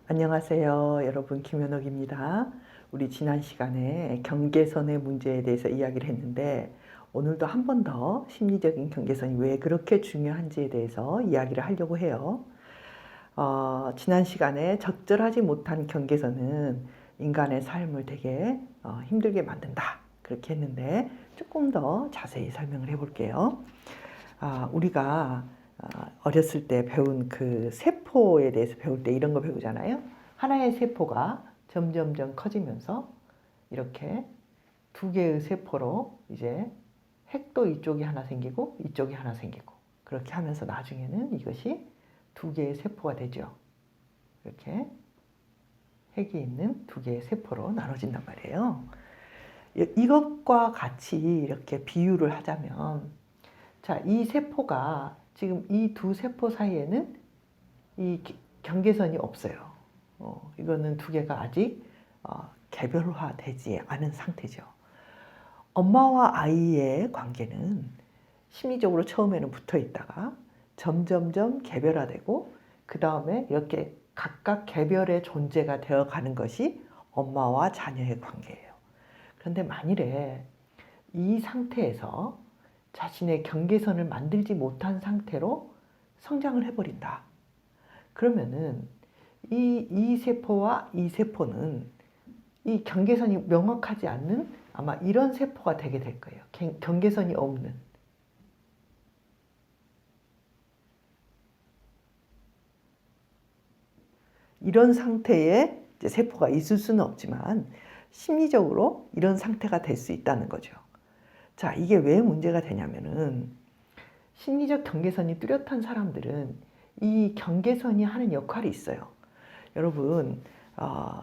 안녕하세요. 여러분, 김현옥입니다. 우리 지난 시간에 경계선의 문제에 대해서 이야기를 했는데 오늘도 한 번 더 심리적인 경계선이 왜 그렇게 중요한지에 대해서 이야기를 하려고 해요. 지난 시간에 적절하지 못한 경계선은 인간의 삶을 되게 힘들게 만든다. 그렇게 했는데 조금 더 자세히 설명을 해볼게요. 우리가 어렸을 때 배운 그 세포에 대해서 배울 때 이런 거 배우잖아요. 하나의 세포가 점점점 커지면서 이렇게 두 개의 세포로 이제 핵도 이쪽이 하나 생기고 이쪽이 하나 생기고 그렇게 하면서 나중에는 이것이 두 개의 세포가 되죠. 이렇게 핵이 있는 두 개의 세포로 나눠진단 말이에요. 이것과 같이 이렇게 비유를 하자면, 자, 이 세포가 지금 이 두 세포 사이에는 이 경계선이 없어요. 이거는 두 개가 아직 개별화되지 않은 상태죠. 엄마와 아이의 관계는 심리적으로 처음에는 붙어 있다가 점점점 개별화되고 그 다음에 이렇게 각각 개별의 존재가 되어 가는 것이 엄마와 자녀의 관계예요. 그런데 만일에 이 상태에서 자신의 경계선을 만들지 못한 상태로 성장을 해버린다. 그러면은 이 세포와 이 세포는 이 경계선이 명확하지 않는 아마 이런 세포가 되게 될 거예요. 경계선이 없는. 이런 상태의 이제 세포가 있을 수는 없지만 심리적으로 이런 상태가 될 수 있다는 거죠. 자, 이게 왜 문제가 되냐면은 심리적 경계선이 뚜렷한 사람들은 이 경계선이 하는 역할이 있어요. 여러분,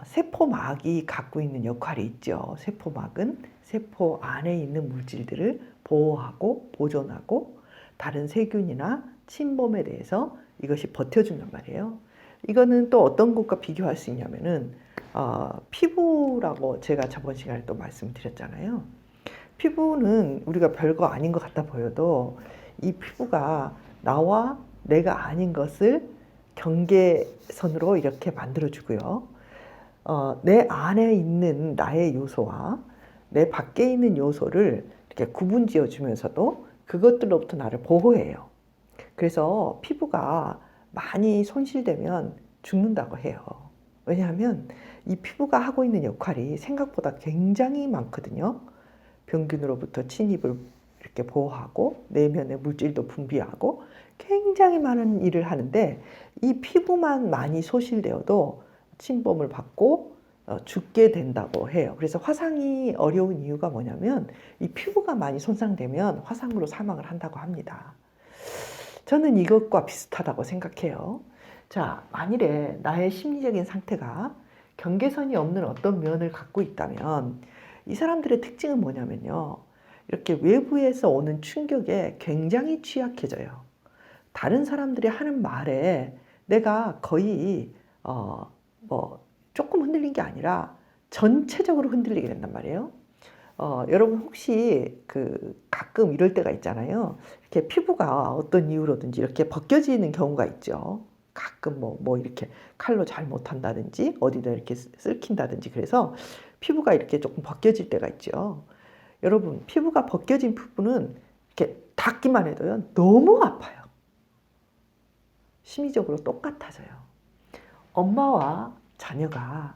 세포막이 갖고 있는 역할이 있죠. 세포막은 세포 안에 있는 물질들을 보호하고 보존하고 다른 세균이나 침범에 대해서 이것이 버텨준단 말이에요. 이거는 또 어떤 것과 비교할 수 있냐면은 피부라고 제가 저번 시간에 또 말씀드렸잖아요. 피부는 우리가 별거 아닌 것 같아 보여도 이 피부가 나와 내가 아닌 것을 경계선으로 이렇게 만들어주고요. 내 안에 있는 나의 요소와 내 밖에 있는 요소를 이렇게 구분지어 주면서도 그것들로부터 나를 보호해요. 그래서 피부가 많이 손실되면 죽는다고 해요. 왜냐하면 이 피부가 하고 있는 역할이 생각보다 굉장히 많거든요. 병균으로부터 침입을 이렇게 보호하고 내면의 물질도 분비하고 굉장히 많은 일을 하는데 이 피부만 많이 소실되어도 침범을 받고 죽게 된다고 해요. 그래서 화상이 어려운 이유가 뭐냐면 이 피부가 많이 손상되면 화상으로 사망을 한다고 합니다. 저는 이것과 비슷하다고 생각해요. 자, 만일에 나의 심리적인 상태가 경계선이 없는 어떤 면을 갖고 있다면 이 사람들의 특징은 뭐냐면요. 이렇게 외부에서 오는 충격에 굉장히 취약해져요. 다른 사람들이 하는 말에 내가 거의 조금 흔들린 게 아니라 전체적으로 흔들리게 된단 말이에요. 여러분 혹시 가끔 이럴 때가 있잖아요. 이렇게 피부가 어떤 이유로든지 이렇게 벗겨지는 경우가 있죠. 가끔 뭐 이렇게 칼로 잘못한다든지 어디다 이렇게 쓸킨다든지 그래서 피부가 이렇게 조금 벗겨질 때가 있죠. 여러분 피부가 벗겨진 부분은 이렇게 닿기만 해도요 너무 아파요. 심리적으로 똑같아져요. 엄마와 자녀가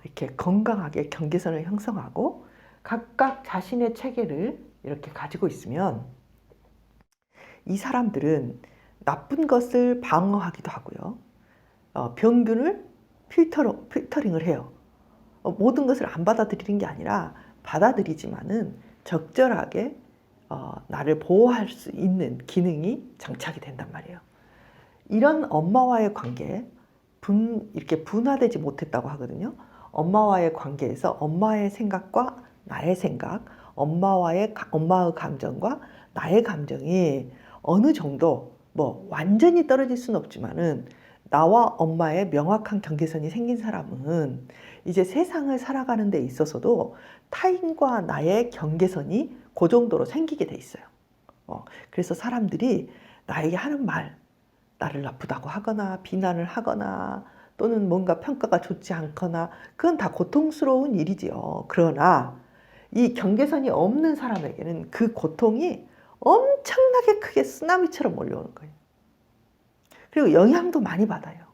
이렇게 건강하게 경계선을 형성하고 각각 자신의 체계를 이렇게 가지고 있으면 이 사람들은 나쁜 것을 방어하기도 하고요. 병균을 필터링을 해요. 모든 것을 안 받아들이는 게 아니라 받아들이지만은 적절하게 나를 보호할 수 있는 기능이 장착이 된단 말이에요. 이런 엄마와의 관계, 이렇게 분화되지 못했다고 하거든요. 엄마와의 관계에서 엄마의 생각과 나의 생각, 엄마의 감정과 나의 감정이 어느 정도 완전히 떨어질 수는 없지만은 나와 엄마의 명확한 경계선이 생긴 사람은 이제 세상을 살아가는 데 있어서도 타인과 나의 경계선이 그 정도로 생기게 돼 있어요. 그래서 사람들이 나에게 하는 말, 나를 나쁘다고 하거나 비난을 하거나 또는 뭔가 평가가 좋지 않거나 그건 다 고통스러운 일이지요. 그러나 이 경계선이 없는 사람에게는 그 고통이 엄청나게 크게 쓰나미처럼 몰려오는 거예요. 그리고 영향도 많이 받아요.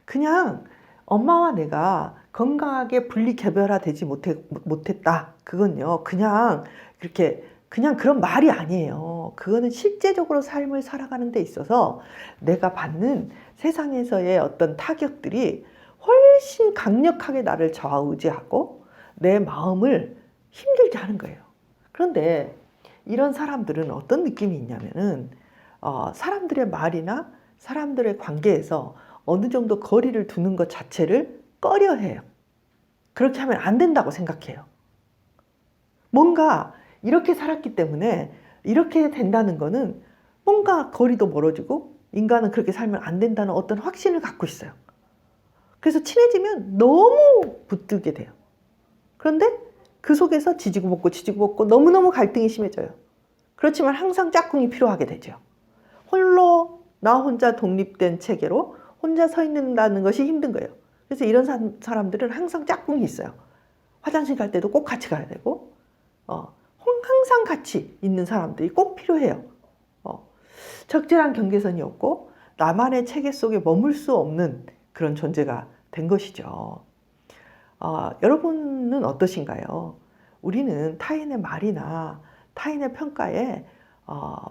그냥 엄마와 내가 건강하게 분리개별화되지 못했다. 그건요. 그냥 그렇게 그냥 그런 말이 아니에요. 그거는 실제적으로 삶을 살아가는 데 있어서 내가 받는 세상에서의 어떤 타격들이 훨씬 강력하게 나를 좌우지하고 내 마음을 힘들게 하는 거예요. 그런데 이런 사람들은 어떤 느낌이 있냐면은 사람들의 말이나 사람들의 관계에서 어느 정도 거리를 두는 것 자체를 꺼려해요. 그렇게 하면 안 된다고 생각해요. 뭔가 이렇게 살았기 때문에 이렇게 된다는 거는 뭔가 거리도 멀어지고 인간은 그렇게 살면 안 된다는 어떤 확신을 갖고 있어요. 그래서 친해지면 너무 붙들게 돼요. 그런데 그 속에서 지지고 볶고 너무너무 갈등이 심해져요. 그렇지만 항상 짝꿍이 필요하게 되죠. 나 혼자 독립된 체계로 혼자 서 있는다는 것이 힘든 거예요. 그래서 이런 사람들은 항상 짝꿍이 있어요. 화장실 갈 때도 꼭 같이 가야 되고 항상 같이 있는 사람들이 꼭 필요해요. 적절한 경계선이 없고 나만의 체계 속에 머물 수 없는 그런 존재가 된 것이죠. 여러분은 어떠신가요? 우리는 타인의 말이나 타인의 평가에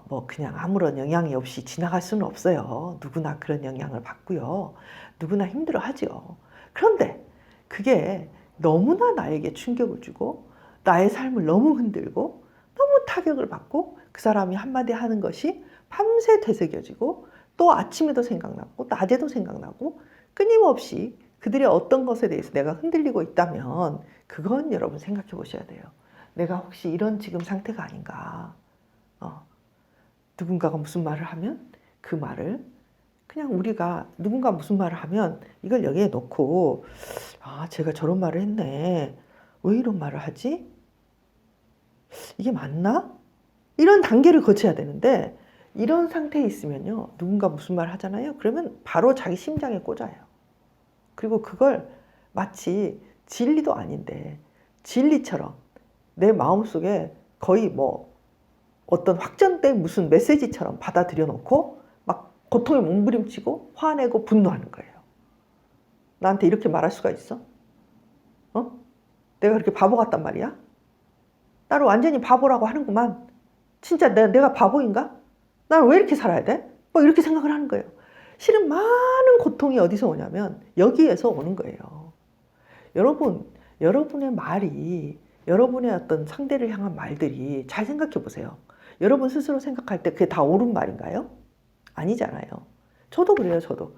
뭐 그냥 아무런 영향이 없이 지나갈 수는 없어요. 누구나 그런 영향을 받고요. 누구나 힘들어하죠. 그런데 그게 너무나 나에게 충격을 주고 나의 삶을 너무 흔들고 너무 타격을 받고 그 사람이 한마디 하는 것이 밤새 되새겨지고 또 아침에도 생각나고 낮에도 생각나고 끊임없이 그들의 어떤 것에 대해서 내가 흔들리고 있다면 그건 여러분 생각해 보셔야 돼요. 내가 혹시 이런 지금 상태가 아닌가. 누군가가 무슨 말을 하면 그 말을 그냥 우리가 누군가 무슨 말을 하면 이걸 여기에 놓고 제가 저런 말을 했네. 왜 이런 말을 하지? 이게 맞나? 이런 단계를 거쳐야 되는데 이런 상태에 있으면요. 누군가 무슨 말 하잖아요. 그러면 바로 자기 심장에 꽂아요. 그리고 그걸 마치 진리도 아닌데 진리처럼 내 마음속에 거의 뭐 어떤 확정된 무슨 메시지처럼 받아들여 놓고 막 고통에 몸부림치고 화내고 분노하는 거예요. 나한테 이렇게 말할 수가 있어? 내가 그렇게 바보 같단 말이야? 나를 완전히 바보라고 하는구만. 진짜 내가 바보인가? 나는 왜 이렇게 살아야 돼? 뭐 이렇게 생각을 하는 거예요. 실은 많은 고통이 어디서 오냐면 여기에서 오는 거예요. 여러분의 말이, 여러분의 어떤 상대를 향한 말들이 잘 생각해 보세요. 여러분 스스로 생각할 때 그게 다 옳은 말인가요? 아니잖아요. 저도 그래요, 저도.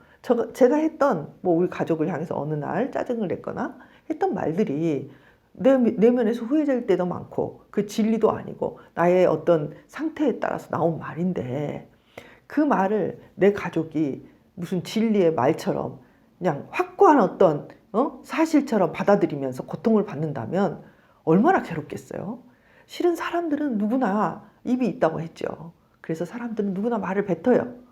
제가 했던, 뭐 우리 가족을 향해서 어느 날 짜증을 냈거나 했던 말들이 내면에서 후회될 때도 많고 그 진리도 아니고 나의 어떤 상태에 따라서 나온 말인데 그 말을 내 가족이 무슨 진리의 말처럼 그냥 확고한 어떤 사실처럼 받아들이면서 고통을 받는다면 얼마나 괴롭겠어요. 실은 사람들은 누구나 입이 있다고 했죠. 그래서 사람들은 누구나 말을 뱉어요.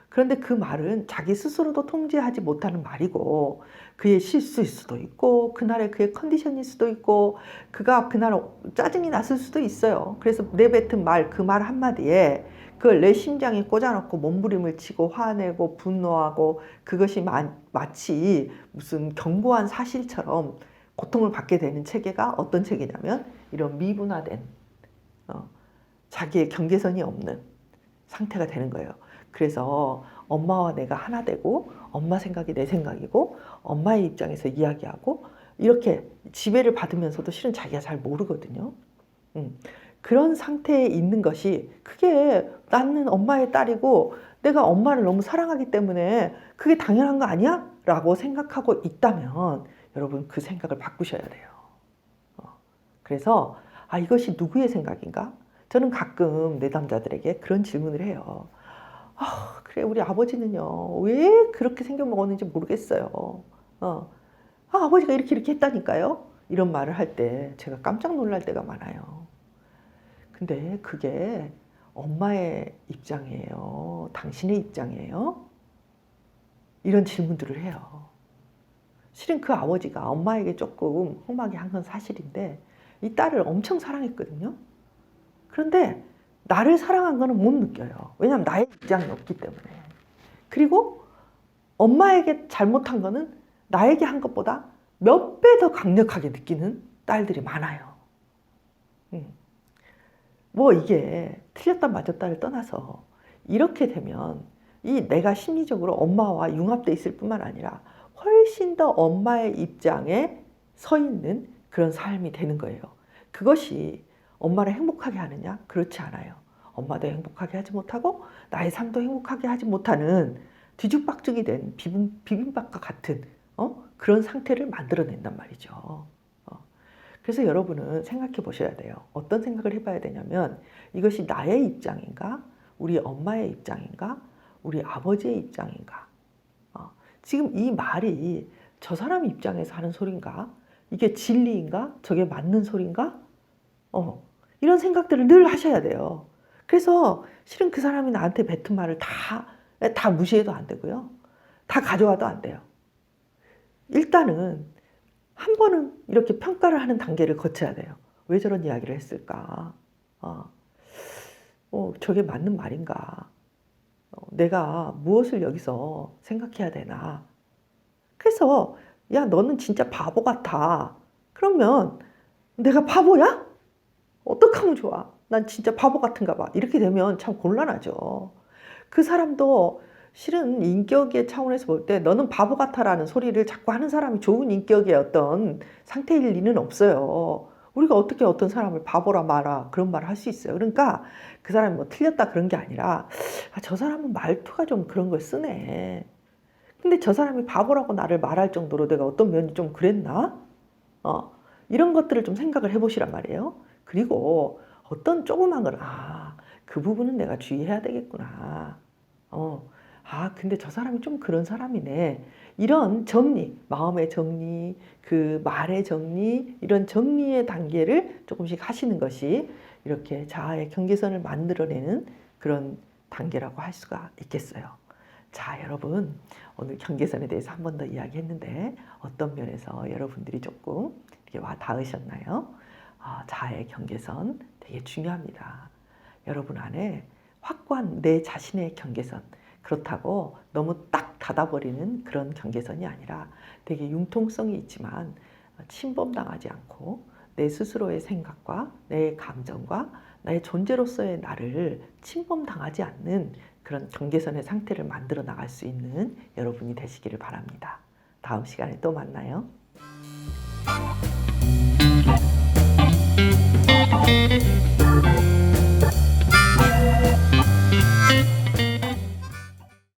그런데 그 말은 자기 스스로도 통제하지 못하는 말이고 그의 실수일 수도 있고 그날의 그의 컨디션일 수도 있고 그가 그날 짜증이 났을 수도 있어요. 그래서 내뱉은 말, 그 말 한마디에 그걸 내 심장에 꽂아놓고 몸부림을 치고 화내고 분노하고 그것이 마치 무슨 견고한 사실처럼 고통을 받게 되는 체계가 어떤 체계냐면 이런 미분화된 자기의 경계선이 없는 상태가 되는 거예요. 그래서 엄마와 내가 하나 되고 엄마 생각이 내 생각이고 엄마의 입장에서 이야기하고 이렇게 지배를 받으면서도 실은 자기가 잘 모르거든요. 그런 상태에 있는 것이 그게 나는 엄마의 딸이고 내가 엄마를 너무 사랑하기 때문에 그게 당연한 거 아니야? 라고 생각하고 있다면 여러분 그 생각을 바꾸셔야 돼요. 그래서 이것이 누구의 생각인가? 저는 가끔 내담자들에게 그런 질문을 해요. 그래 우리 아버지는요 왜 그렇게 생겨먹었는지 모르겠어요. 아버지가 이렇게 했다니까요. 이런 말을 할 때 제가 깜짝 놀랄 때가 많아요. 근데 그게 엄마의 입장이에요. 당신의 입장이에요. 이런 질문들을 해요. 실은 그 아버지가 엄마에게 조금 험하게 한 건 사실인데 이 딸을 엄청 사랑했거든요. 그런데 나를 사랑한 거는 못 느껴요. 왜냐하면 나의 입장이 없기 때문에. 그리고 엄마에게 잘못한 거는 나에게 한 것보다 몇 배 더 강력하게 느끼는 딸들이 많아요. 뭐 이게 틀렸다 맞았다를 떠나서 이렇게 되면 이 내가 심리적으로 엄마와 융합돼 있을 뿐만 아니라 훨씬 더 엄마의 입장에 서 있는 그런 삶이 되는 거예요. 그것이 엄마를 행복하게 하느냐? 그렇지 않아요. 엄마도 행복하게 하지 못하고 나의 삶도 행복하게 하지 못하는 뒤죽박죽이 된 비빔밥과 같은 그런 상태를 만들어낸단 말이죠. 그래서 여러분은 생각해 보셔야 돼요. 어떤 생각을 해봐야 되냐면 이것이 나의 입장인가? 우리 엄마의 입장인가? 우리 아버지의 입장인가? 지금 이 말이 저 사람 입장에서 하는 소린가? 이게 진리인가? 저게 맞는 소린가? 이런 생각들을 늘 하셔야 돼요. 그래서 실은 그 사람이 나한테 뱉은 말을 다 무시해도 안 되고요. 다 가져와도 안 돼요. 일단은 한 번은 이렇게 평가를 하는 단계를 거쳐야 돼요. 왜 저런 이야기를 했을까? 저게 맞는 말인가? 내가 무엇을 여기서 생각해야 되나? 그래서 야, 너는 진짜 바보 같아. 그러면 내가 바보야? 어떡하면 좋아? 난 진짜 바보 같은가 봐. 이렇게 되면 참 곤란하죠. 그 사람도 실은 인격의 차원에서 볼 때 너는 바보 같아라는 소리를 자꾸 하는 사람이 좋은 인격의 어떤 상태일 리는 없어요. 우리가 어떻게 어떤 사람을 바보라 마라 그런 말을 할 수 있어요. 그러니까 그 사람이 뭐 틀렸다 그런 게 아니라 저 사람은 말투가 좀 그런 걸 쓰네. 근데 저 사람이 바보라고 나를 말할 정도로 내가 어떤 면이 좀 그랬나? 이런 것들을 좀 생각을 해보시란 말이에요. 그리고 어떤 조그만 걸, 그 부분은 내가 주의해야 되겠구나. 근데 저 사람이 좀 그런 사람이네. 이런 정리, 마음의 정리, 그 말의 정리, 이런 정리의 단계를 조금씩 하시는 것이 이렇게 자아의 경계선을 만들어내는 그런 단계라고 할 수가 있겠어요. 자, 여러분, 오늘 경계선에 대해서 한 번 더 이야기했는데 어떤 면에서 여러분들이 조금 이렇게 와 닿으셨나요? 자아의 경계선 되게 중요합니다. 여러분 안에 확고한 내 자신의 경계선, 그렇다고 너무 딱 닫아버리는 그런 경계선이 아니라 되게 융통성이 있지만 침범당하지 않고 내 스스로의 생각과 내 감정과 나의 존재로서의 나를 침범당하지 않는 그런 경계선의 상태를 만들어 나갈 수 있는 여러분이 되시기를 바랍니다. 다음 시간에 또 만나요.